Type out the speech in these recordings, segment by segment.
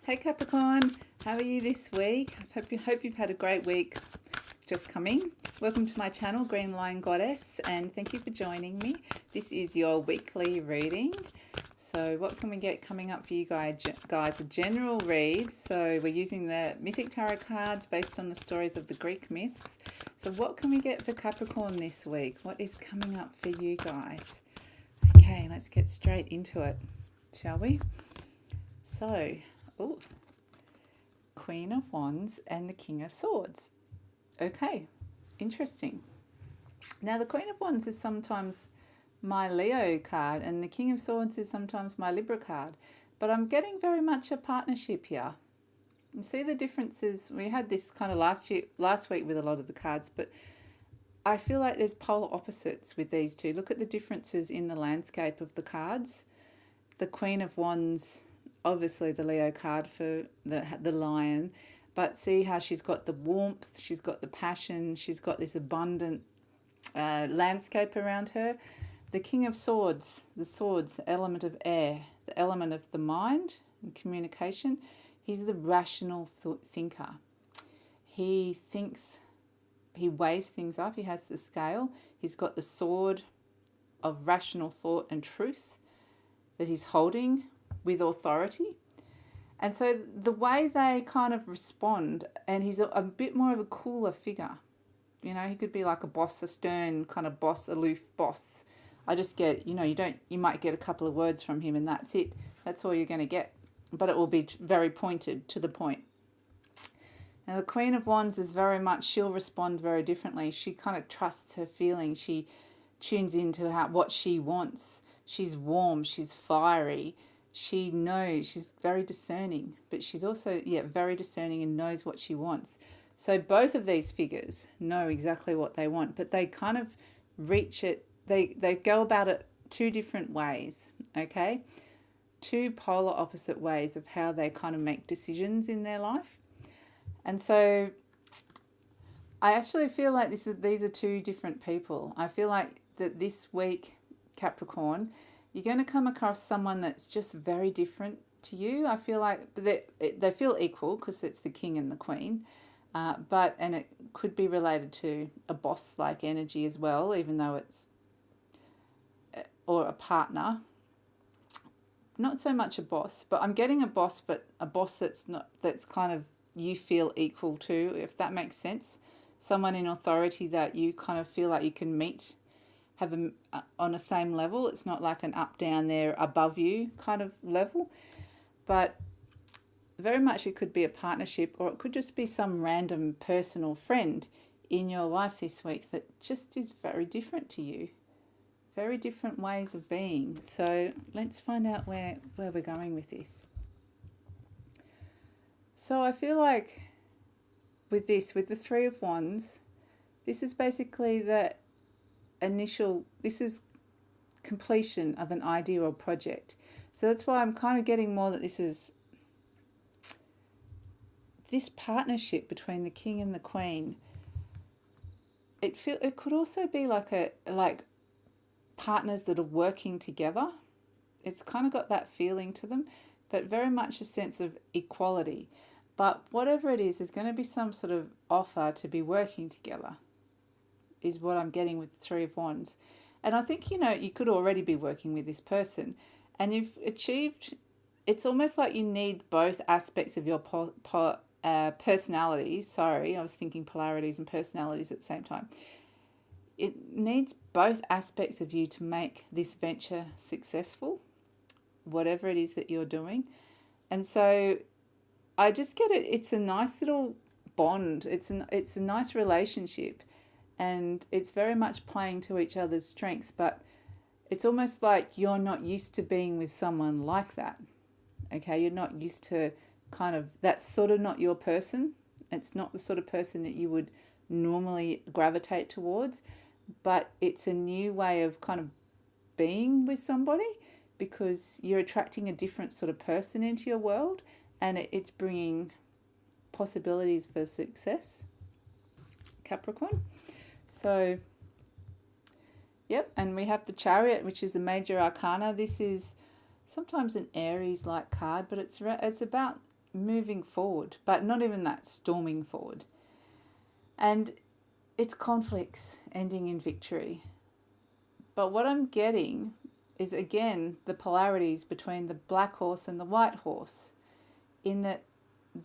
Hey Capricorn, how are you this week? I hope you've had a great week just coming. Welcome to my channel, Green Lion Goddess, and thank you for joining me. This is your weekly reading. So what can we get coming up for you guys? A general read. So we're using the Mythic Tarot cards based on the stories of the Greek myths. So what can we get for Capricorn this week? What is coming up for you guys? Okay, let's get straight into it, shall we? So, Queen of Wands and the King of Swords. Okay, interesting. Now, the Queen of Wands is sometimes my Leo card, and the King of Swords is sometimes my Libra card. But I'm getting very much a partnership here. You see the differences? We had this kind of last week with a lot of the cards, but I feel like there's polar opposites with these two. Look at the differences in the landscape of the cards. The Queen of Wands, obviously the Leo card for the lion, but see how she's got the warmth, she's got the passion, she's got this abundant landscape around her. The King of Swords, the element of air, the element of the mind and communication. He's the rational thinker. He thinks, he weighs things up, he has the scale. He's got the sword of rational thought and truth that he's holding with authority. And so the way they kind of respond, and he's a bit more of a cooler figure. You know, he could be like a boss, a stern kind of boss, aloof boss. I just get, you might get a couple of words from him and that's it. That's all you're going to get. But it will be very pointed, to the point. Now, the Queen of Wands is very much, she'll respond very differently. She kind of trusts her feelings. She tunes into what she wants. She's warm, she's fiery, she knows, she's very discerning, but she's also, very discerning and knows what she wants. So both of these figures know exactly what they want, but they kind of reach it, they go about it two different ways, okay? Two polar opposite ways of how they kind of make decisions in their life. And so I actually feel like these are two different people. I feel like that this week, Capricorn, you're going to come across someone that's just very different to you. I feel like they feel equal because it's the king and the queen, and it could be related to a boss-like energy as well, even though it's, or a partner. Not so much a boss, but I'm getting a boss, but a boss that's kind of you feel equal to, if that makes sense. Someone in authority that you kind of feel like you can meet, have on the same level. It's not like an up, down, there, above you kind of level. But very much it could be a partnership, or it could just be some random personal friend in your life this week that just is very different to you. Very different ways of being. So let's find out where we're going with this. So I feel like with the Three of Wands, this is basically this is completion of an idea or project. So that's why I'm kind of getting more that this partnership between the king and the queen. It could also be like partners that are working together. It's kind of got that feeling to them, but very much a sense of equality. But whatever it is, there's going to be some sort of offer to be working together, is what I'm getting with the Three of Wands. And I think, you could already be working with this person and you've achieved, it's almost like you need both aspects of your personalities. Sorry, I was thinking polarities and personalities at the same time. It needs both aspects of you to make this venture successful, whatever it is that you're doing. And so I just get it. It's a nice little bond. It's a nice relationship. And it's very much playing to each other's strength, but it's almost like you're not used to being with someone like that. Okay, you're not used to that's sort of not your person. It's not the sort of person that you would normally gravitate towards, but it's a new way of kind of being with somebody because you're attracting a different sort of person into your world, and it's bringing possibilities for success, Capricorn. So, yep, and we have the Chariot, which is a major arcana. This is sometimes an Aries-like card, but it's about moving forward, but not even that storming forward. And it's conflicts ending in victory. But what I'm getting is, again, the polarities between the black horse and the white horse, in that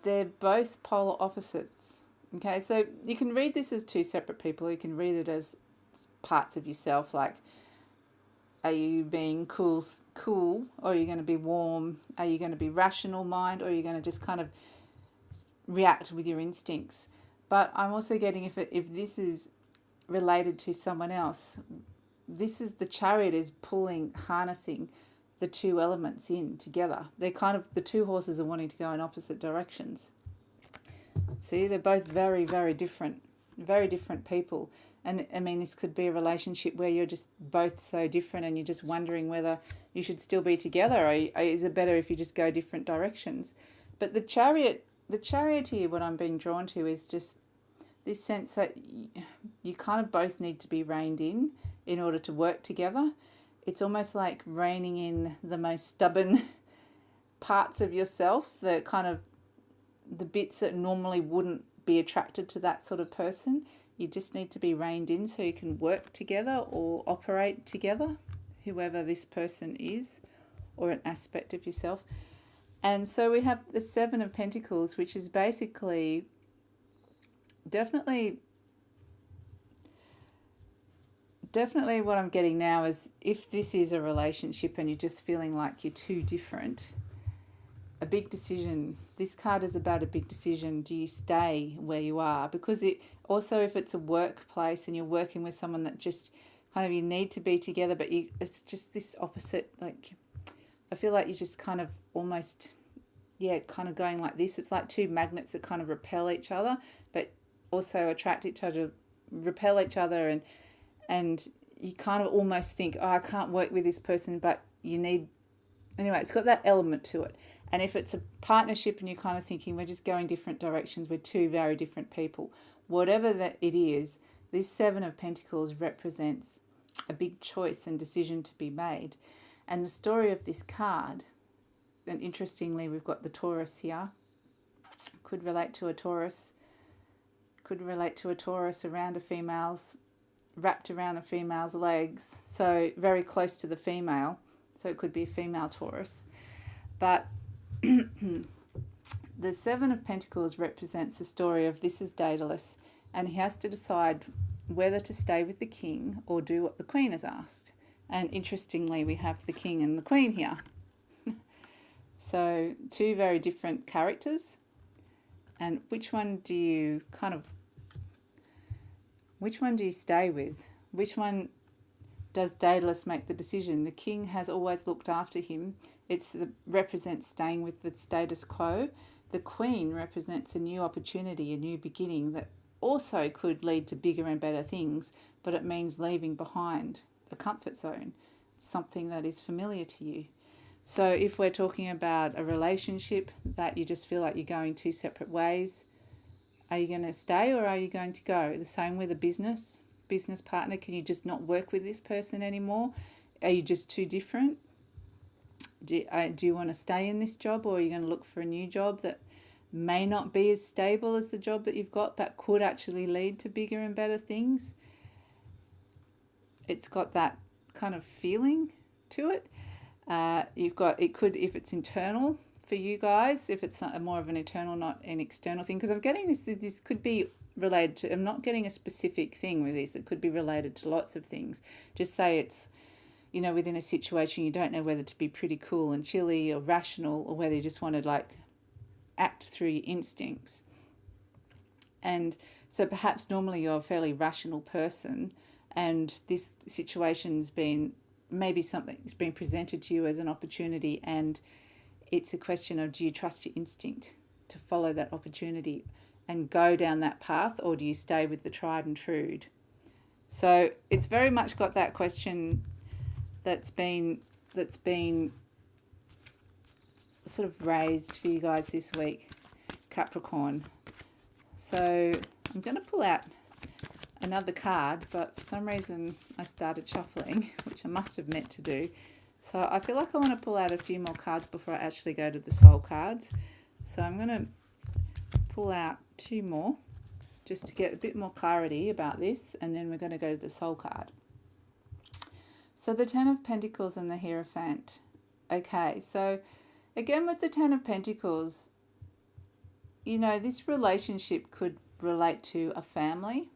they're both polar opposites. Okay, so you can read this as two separate people. You can read it as parts of yourself, like, are you being cool, or are you going to be warm? Are you going to be rational mind, or are you going to just kind of react with your instincts? But I'm also getting, if this is related to someone else, this is the Chariot is harnessing the two elements in together. They're kind of, the two horses are wanting to go in opposite directions. See, they're both very, very different people. And I mean, this could be a relationship where you're just both so different and you're just wondering whether you should still be together, or is it better if you just go different directions? But the Chariot here, what I'm being drawn to is just this sense that you kind of both need to be reined in order to work together. It's almost like reining in the most stubborn parts of yourself, the kind of the bits that normally wouldn't be attracted to that sort of person. You just need to be reined in so you can work together or operate together, whoever this person is, or an aspect of yourself. And so we have the Seven of Pentacles, which is basically definitely what I'm getting now is, if this is a relationship and you're just feeling like you're too different, a big decision. This card is about a big decision. Do you stay where you are? Because it also, if it's a workplace and you're working with someone that just kind of, you need to be together, but it's just this opposite, like, I feel like you're just kind of almost, kind of going like this. It's like two magnets that kind of repel each other, but also attract each other, repel each other, and you kind of almost think, oh, I can't work with this person, but you need, anyway, it's got that element to it. And if it's a partnership and you're kind of thinking, we're just going different directions, we're two very different people, whatever that it is, this Seven of Pentacles represents a big choice and decision to be made. And the story of this card, and interestingly, we've got the Taurus here, could relate to a Taurus around a female's, wrapped around a female's legs, so very close to the female, so it could be a female Taurus. But the Seven of Pentacles represents the story of, this is Daedalus, and he has to decide whether to stay with the king or do what the queen has asked. And interestingly, we have the king and the queen here. So two very different characters. And which one do you stay with? Which one does Daedalus make the decision? The king has always looked after him. Represents staying with the status quo. The queen represents a new opportunity, a new beginning that also could lead to bigger and better things, but it means leaving behind a comfort zone, something that is familiar to you. So if we're talking about a relationship that you just feel like you're going two separate ways, are you going to stay or are you going to go? The same with a business partner. Can you just not work with this person anymore? Are you just too different? Do you want to stay in this job, or are you going to look for a new job that may not be as stable as the job that you've got, but could actually lead to bigger and better things? It's got that kind of feeling to it. If it's internal for you guys, if it's more of an internal, not an external thing, because I'm getting this could be related to, I'm not getting a specific thing with this, it could be related to lots of things. Just say it's, within a situation you don't know whether to be pretty cool and chilly or rational, or whether you just want to act through your instincts. And so perhaps normally you're a fairly rational person, and this situation's been, maybe something's been presented to you as an opportunity, and it's a question of, do you trust your instinct to follow that opportunity and go down that path, or do you stay with the tried and true? So it's very much got that question that's been sort of raised for you guys this week, Capricorn. So I'm going to pull out another card, but for some reason I started shuffling, which I must have meant to do. So I feel like I want to pull out a few more cards before I actually go to the soul cards. So I'm going to pull out 2 more just to get a bit more clarity about this, and then we're going to go to the Soul card. So the 10 of Pentacles and the Hierophant. Okay, so again with the 10 of Pentacles, you know, this relationship could relate to a family.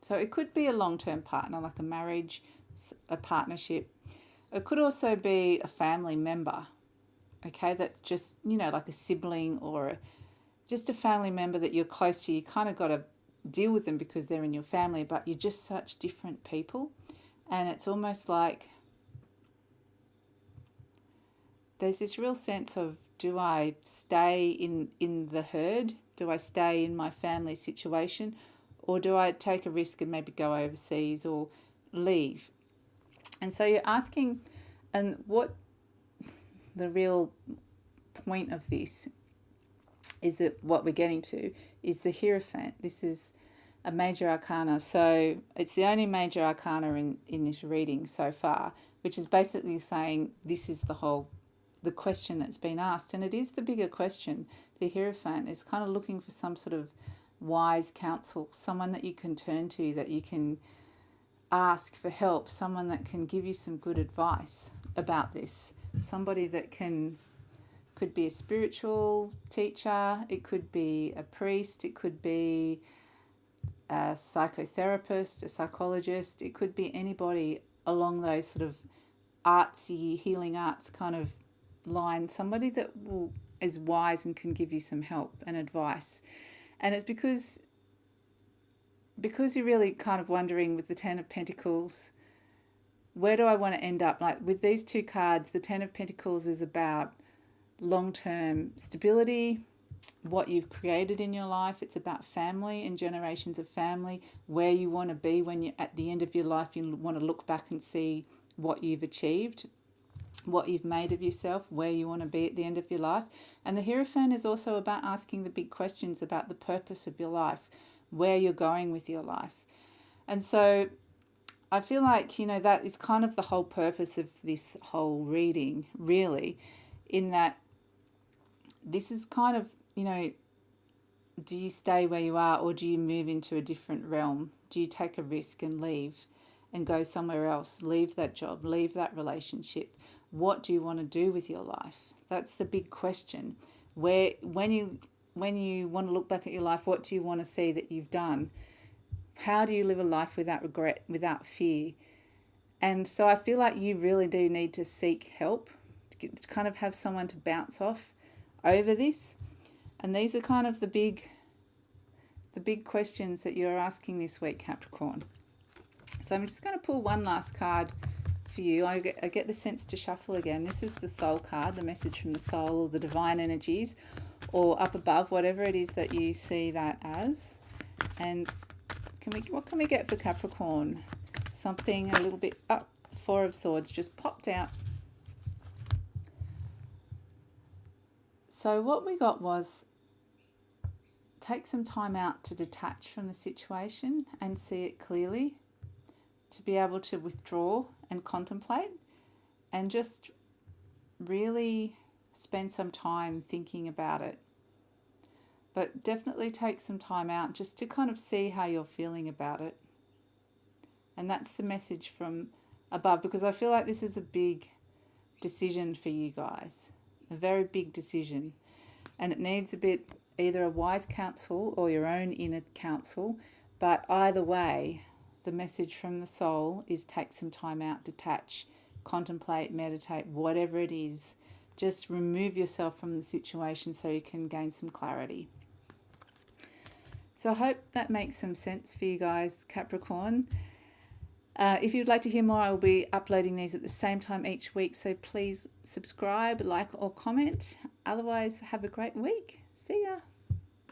So it could be a long-term partner, like a marriage, a partnership. It could also be a family member, okay, that's just, you know, like a sibling or just a family member that you're close to. You kind of got to deal with them because they're in your family, but you're just such different people. And it's almost like there's this real sense of, do I stay in the herd? Do I stay in my family situation? Or do I take a risk and maybe go overseas or leave? And so you're asking, and what the real point of this is, that what we're getting to is the Hierophant. This is a major arcana. So it's the only major arcana in this reading so far, which is basically saying this is the question that's been asked. And it is the bigger question. The Hierophant is kind of looking for some sort of wise counsel, someone that you can turn to, that you can ask for help, someone that can give you some good advice about this, somebody that could be a spiritual teacher, it could be a priest, it could be a psychotherapist, a psychologist, it could be anybody along those sort of artsy, healing arts kind of line, somebody that is wise and can give you some help and advice. And it's because you're really kind of wondering with the 10 of Pentacles, where do I want to end up? Like with these 2 cards, the 10 of Pentacles is about long-term stability, what you've created in your life. It's about family and generations of family, where you want to be when you're at the end of your life. You want to look back and see what you've achieved, what you've made of yourself, where you want to be at the end of your life. And the Hierophant is also about asking the big questions about the purpose of your life, where you're going with your life. And so I feel like, you know, that is kind of the whole purpose of this whole reading, really, in that this is kind of, you know, do you stay where you are or do you move into a different realm? Do you take a risk and leave and go somewhere else, leave that job, leave that relationship? What do you want to do with your life? That's the big question. When you want to look back at your life, what do you want to see that you've done? How do you live a life without regret, without fear? And so I feel like you really do need to seek help, to kind of have someone to bounce off over this. And these are kind of the big questions that you're asking this week, Capricorn. So I'm just going to pull one last card for you. I get the sense to shuffle again. This is the Soul card, the message from the soul, or the divine energies, or up above, whatever it is that you see that as. And what can we get for Capricorn? Something a little bit up. 4 of Swords just popped out. So what we got was, take some time out to detach from the situation and see it clearly, to be able to withdraw and contemplate and just really spend some time thinking about it. But definitely take some time out just to kind of see how you're feeling about it. And that's the message from above, because I feel like this is a big decision for you guys, a very big decision. And it needs a bit, either a wise counsel or your own inner counsel. But either way, the message from the soul is take some time out, detach, contemplate, meditate, whatever it is. Just remove yourself from the situation so you can gain some clarity. So I hope that makes some sense for you guys, Capricorn. If you'd like to hear more, I will be uploading these at the same time each week. So please subscribe, like, or comment. Otherwise, have a great week. See ya.